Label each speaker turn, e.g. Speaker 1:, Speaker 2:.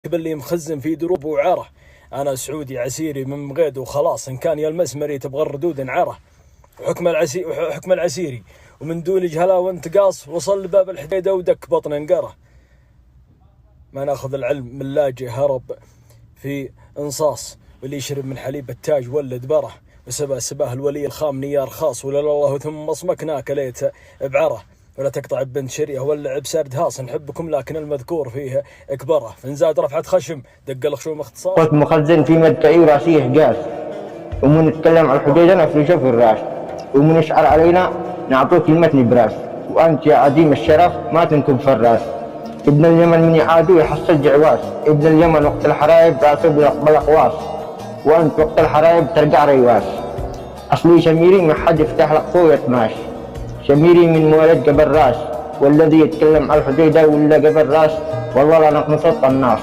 Speaker 1: اللي مخزن في دروب وعره. انا سعودي عسيري من مغيد وخلاص، ان كان يا المسمري تبغى الردود انعره. حكم العسيري ومن دون جهلا وانتقاص، وصل لباب الحديده ودك بطن انقره. ما ناخذ العلم من لاجئ هرب في انصاص، واللي يشرب من حليب التاج ولد بره، وسباه الولي الخام نيار خاص، ولا الله ثم مصمك ناكليت بعره. ولا تقطع بنت شريه ولا بسرد هاص، نحبكم لكن المذكور فيه اكبره. فنزاد رفعت خشم دق الخشوم اختصاص.
Speaker 2: قلت مخزن في مدعي وراسيه جاس، ومن نتكلم على الحديده نفرشه في الراس، ومن يشعر علينا نعطوه كلمه نبراس. وانت يا عديم الشرف ما تنكب في الراس، ابن اليمن من يعادو يحصل جعواس. ابن اليمن وقت الحرايب راسه بيقبل اقواس، وانت وقت الحرايب ترجع ريواس. اصلي شميري ما حد يفتح لك فوق يتماش، شميري من مولد قبل راس، والذي يتكلم على الحديده ولا قبل راس والله لا نقنص القناص.